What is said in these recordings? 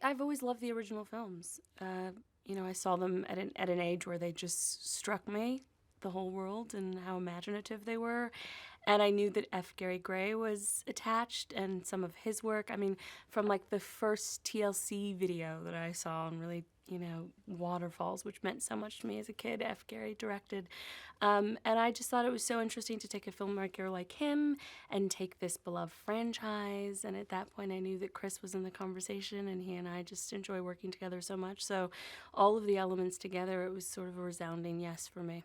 I've always loved the original films. I saw them at an age where they just struck me, the whole world and how imaginative they were. And I knew that F. Gary Gray was attached and some of his work. I mean, from like the first TLC video that I saw and really, Waterfalls, which meant so much to me as a kid, F. Gary directed. And I just thought it was so interesting to take a filmmaker like him and take this beloved franchise. And at that point, I knew that Chris was in the conversation, and he and I just enjoy working together so much. So all of the elements together, it was sort of a resounding yes for me.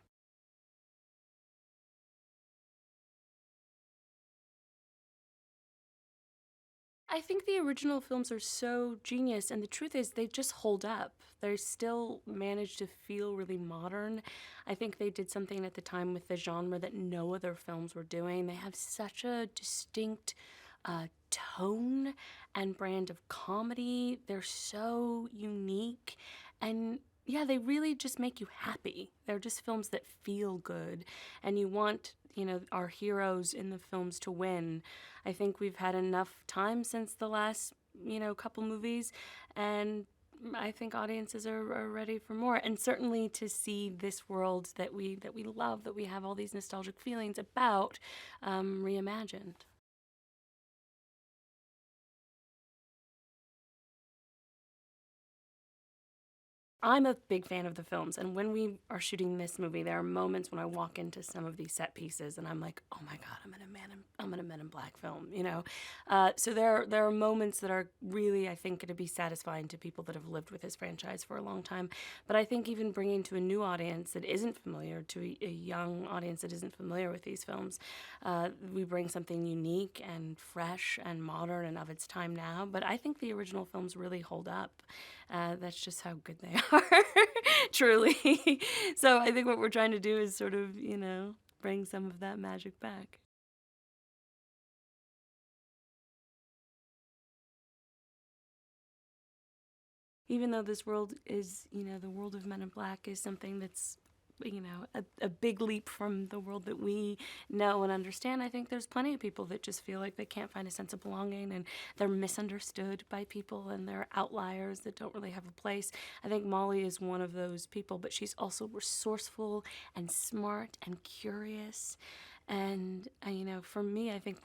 I think the original films are so genius, and the truth is, they just hold up. They still manage to feel really modern. I think they did something at the time with the genre that no other films were doing. They have such a distinct tone and brand of comedy. They're so unique, and yeah, they really just make you happy. They're just films that feel good, and you want, our heroes in the films to win. I think we've had enough time since the last, couple movies, and I think audiences are ready for more. And certainly to see this world that we love, that we have all these nostalgic feelings about, reimagined. I'm a big fan of the films, and when we are shooting this movie, there are moments when I walk into some of these set pieces, and I'm like, "Oh my God, I'm in a Men in Black film." So there are moments that are really, I think, going to be satisfying to people that have lived with this franchise for a long time. But I think even bringing to a new audience that isn't familiar, to a young audience that isn't familiar with these films, we bring something unique and fresh and modern and of its time now. But I think the original films really hold up. That's just how good they are, truly. So I think what we're trying to do is sort of, bring some of that magic back. Even though this world is, the world of Men in Black is something that's, a big leap from the world that we know and understand. I think there's plenty of people that just feel like they can't find a sense of belonging, and they're misunderstood by people, and they're outliers that don't really have a place. I think Molly is one of those people, but she's also resourceful and smart and curious. And for me, I think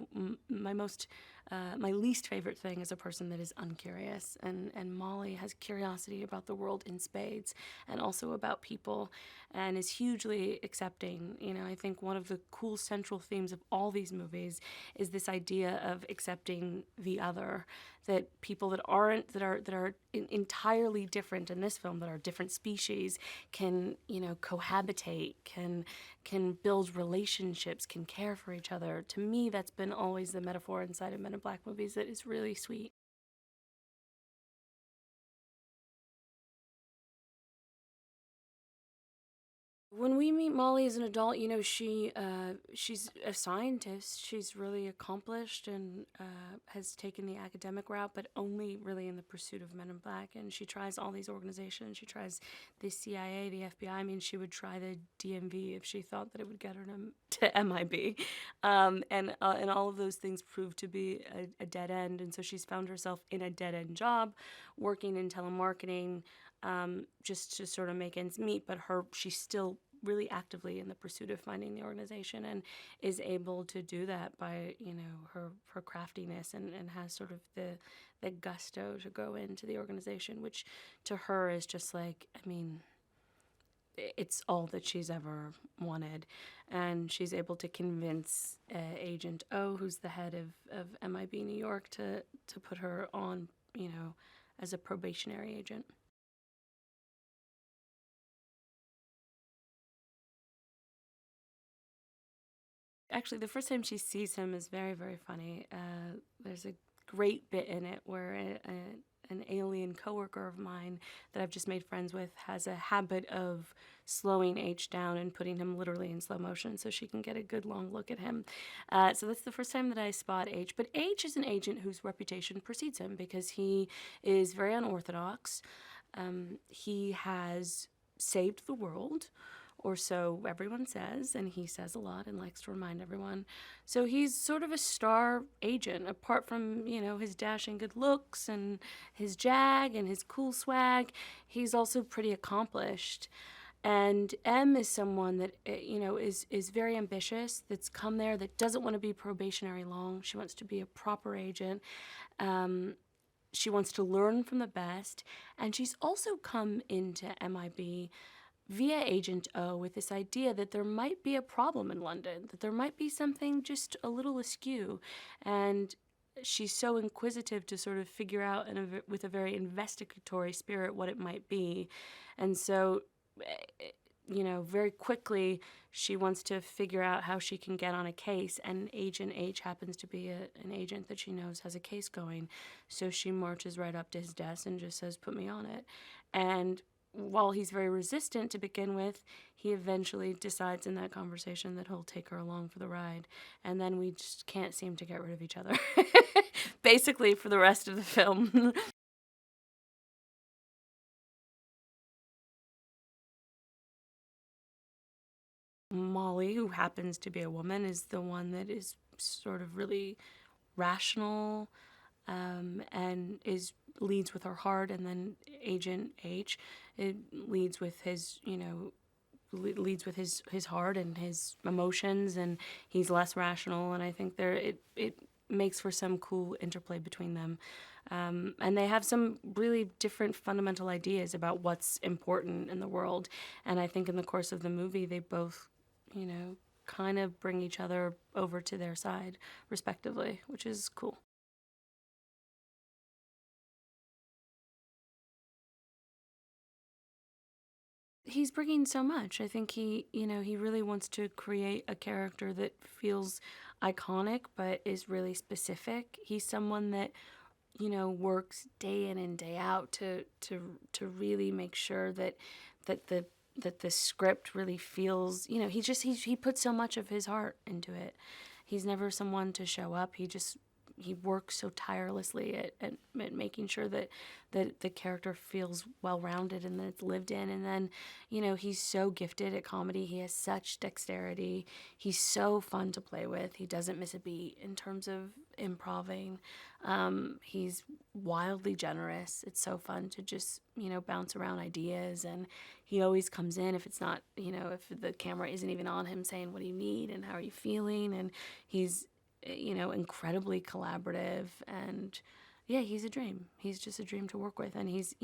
my least favorite thing is a person that is uncurious. And Molly has curiosity about the world in spades, and also about people, and is hugely accepting. I think one of the cool central themes of all these movies is this idea of accepting the other, that people that are entirely different in this film, that are different species, can cohabitate, can build relationships, can care for each other. To me, that's been always the metaphor inside of Men in Black movies that is really sweet. When we meet Molly as an adult, she's a scientist. She's really accomplished and has taken the academic route, but only really in the pursuit of Men in Black. And she tries all these organizations. She tries the CIA, the FBI. I mean, she would try the DMV if she thought that it would get her to MIB. And all of those things proved to be a dead end. And so she's found herself in a dead end job, working in telemarketing, just to sort of make ends meet. But she's still really actively in the pursuit of finding the organization, and is able to do that by her craftiness, and has sort of the gusto to go into the organization, which to her is just like, I mean, it's all that she's ever wanted. And she's able to convince Agent O, who's the head of MIB New York, to put her on, as a probationary agent. Actually, the first time she sees him is very, very funny. There's a great bit in it where an alien coworker of mine that I've just made friends with has a habit of slowing H down and putting him literally in slow motion so she can get a good long look at him. So that's the first time that I spot H. But H is an agent whose reputation precedes him because he is very unorthodox. He has saved the world, or so everyone says, and he says a lot and likes to remind everyone. So he's sort of a star agent, apart from, his dashing good looks and his jag and his cool swag. He's also pretty accomplished. And M is someone that, is very ambitious, that's come there, that doesn't want to be probationary long. She wants to be a proper agent. She wants to learn from the best. And she's also come into MIB via Agent O with this idea that there might be a problem in London, that there might be something just a little askew. And she's so inquisitive to sort of figure out with a very investigatory spirit what it might be. And so, very quickly she wants to figure out how she can get on a case, and Agent H happens to be an agent that she knows has a case going. So she marches right up to his desk and just says, "Put me on it." And while he's very resistant to begin with, he eventually decides in that conversation that he'll take her along for the ride. And then we just can't seem to get rid of each other, basically, for the rest of the film. Molly, who happens to be a woman, is the one that is sort of really rational, and leads with her heart. And then Agent H, it leads with his his heart and his emotions, and he's less rational. And I think it makes for some cool interplay between them. And they have some really different fundamental ideas about what's important in the world. And I think in the course of the movie, they both, kind of bring each other over to their side, respectively, which is cool. He's bringing so much. I think he really wants to create a character that feels iconic but is really specific. He's someone that, works day in and day out to really make sure that the script really feels, he puts so much of his heart into it. He's never someone to show up. He works so tirelessly at making sure that the character feels well-rounded and that it's lived in. And then, he's so gifted at comedy. He has such dexterity. He's so fun to play with. He doesn't miss a beat in terms of improving. He's wildly generous. It's so fun to just, bounce around ideas. And he always comes in, if it's not, if the camera isn't even on him, saying, "What do you need and how are you feeling?" And he's incredibly collaborative. And yeah, he's a dream. He's just a dream to work with. And he's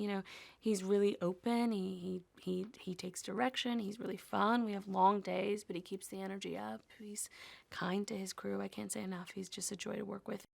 really open. He takes direction. He's really fun. We have long days, but he keeps the energy up. He's kind to his crew. I can't say enough. He's just a joy to work with.